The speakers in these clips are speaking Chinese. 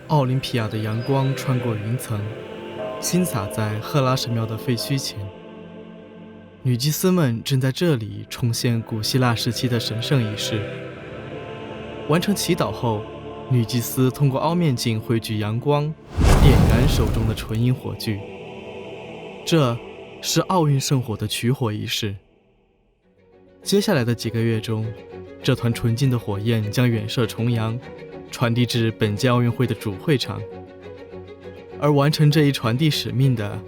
奥林匹亚的阳光穿过云层，倾洒在赫拉神庙的废墟前。女祭司们正在这里重现古希腊时期的神圣仪式。完成祈祷后，女祭司通过凹面镜汇聚阳光，点燃手中的纯银火炬。这是奥运圣火的取火仪式。接下来的几个月中，这团纯净的火焰将远涉重洋，传递至本届奥运会的主会场。而完成这一传递使命的，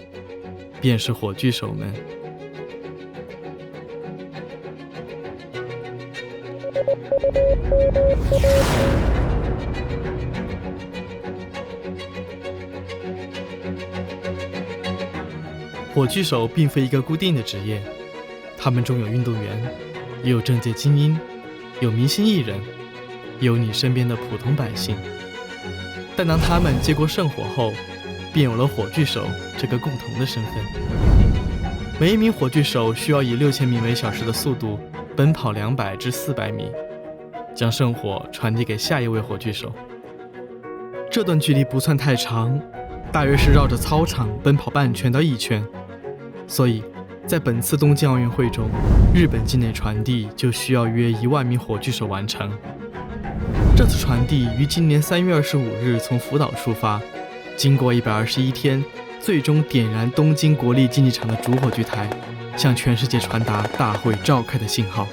便是火炬手们。火炬手并非一个固定的职业，他们中有运动员，也有政界精英，有明星艺人，也有你身边的普通百姓。但当他们接过圣火后，便有了火炬手这个共同的身份。每一名火炬手需要以6000米每小时的速度奔跑200至400米，将圣火传递给下一位火炬手。这段距离不算太长，大约是绕着操场奔跑半圈到1圈，所以在本次东京奥运会中，日本境内传递就需要约1万名火炬手完成。这次传递于今年3月25日从福岛出发，经过121天，最终点燃东京国立竞技场的主火炬台，向全世界传达大会召开的信号。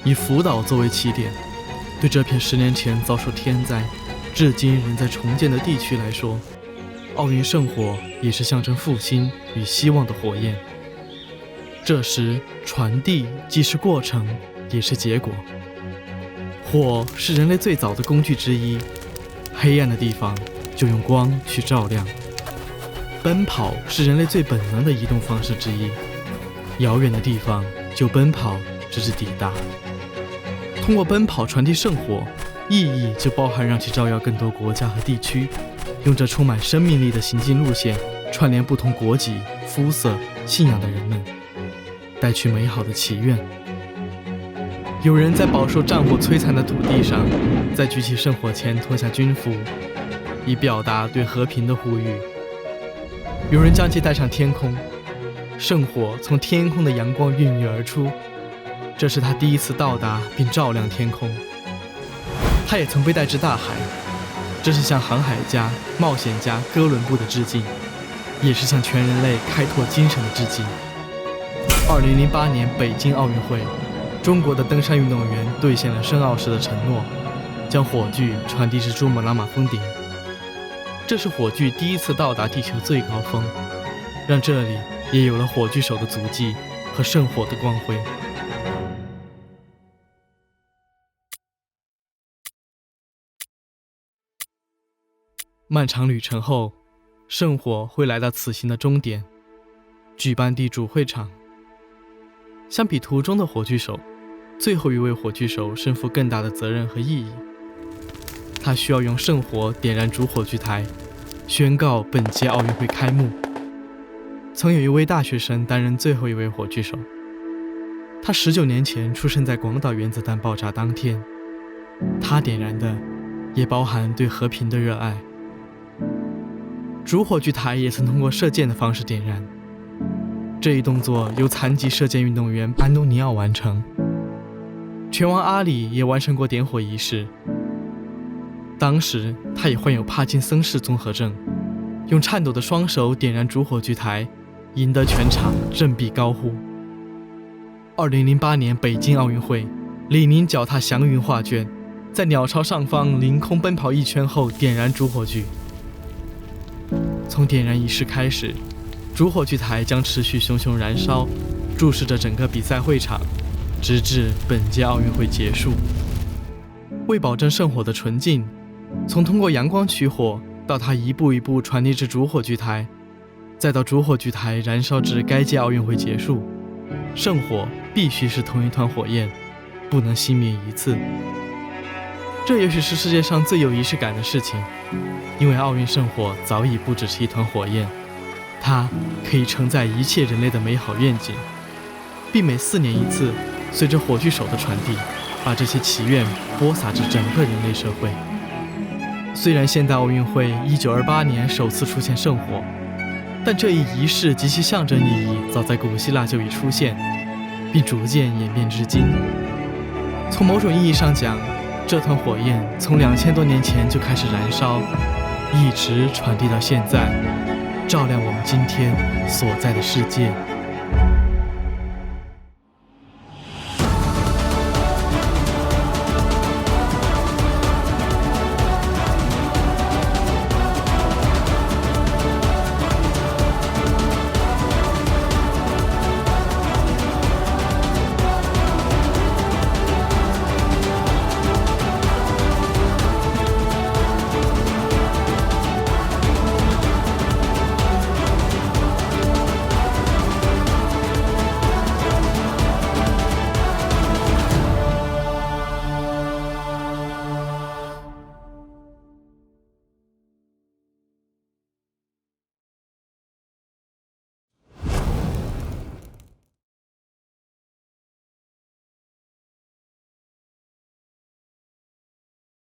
以福岛作为起点，对这片10年前遭受天灾，至今仍在重建的地区来说，奥运圣火也是象征复兴与希望的火焰。这时，传递既是过程，也是结果。火是人类最早的工具之一，黑暗的地方就用光去照亮。奔跑是人类最本能的移动方式之一，遥远的地方就奔跑直至抵达。通过奔跑传递圣火，意义就包含让其照耀更多国家和地区，用这充满生命力的行进路线串联不同国籍、肤色、信仰的人们，带去美好的祈愿。有人在饱受战火摧残的土地上，在举起圣火前脱下军服，以表达对和平的呼吁。有人将其带上天空，圣火从天空的阳光孕育而出，这是他第一次到达并照亮天空。他也曾被带至大海，这是向航海家、冒险家哥伦布的致敬，也是向全人类开拓精神的致敬。2008年北京奥运会，中国的登山运动员兑现了申奥时的承诺，将火炬传递至珠穆朗玛峰顶。这是火炬第一次到达地球最高峰，让这里也有了火炬手的足迹和圣火的光辉。漫长旅程后，圣火会来到此行的终点——举办地主会场。相比途中的火炬手，最后一位火炬手身负更大的责任和意义。他需要用圣火点燃主火炬台，宣告本届奥运会开幕。曾有一位大学生担任最后一位火炬手，他19年前出生在广岛原子弹爆炸当天。他点燃的也包含对和平的热爱。主火炬台也曾通过射箭的方式点燃，这一动作由残疾射箭运动员安东尼奥完成。拳王阿里也完成过点火仪式，当时他也患有帕金森氏综合症，用颤抖的双手点燃主火炬台，赢得全场振臂高呼。2008年北京奥运会，李宁脚踏祥云画卷，在鸟巢上方凌空奔跑1圈后点燃主火炬。从点燃仪式开始，主火炬台将持续熊熊燃烧，注视着整个比赛会场，直至本届奥运会结束。为保证圣火的纯净，从通过阳光取火到它一步一步传递至主火炬台，再到主火炬台燃烧至该届奥运会结束，圣火必须是同一团火焰，不能熄灭一次。这也许是世界上最有仪式感的事情，因为奥运圣火早已不只是一团火焰，它可以承载一切人类的美好愿景，并每4年一次，随着火炬手的传递，把这些祈愿播撒至整个人类社会。虽然现代奥运会1928年首次出现圣火，但这一仪式及其象征意义早在古希腊就已出现，并逐渐演变至今。从某种意义上讲，这团火焰从2000多年前就开始燃烧，一直传递到现在，照亮我们今天所在的世界。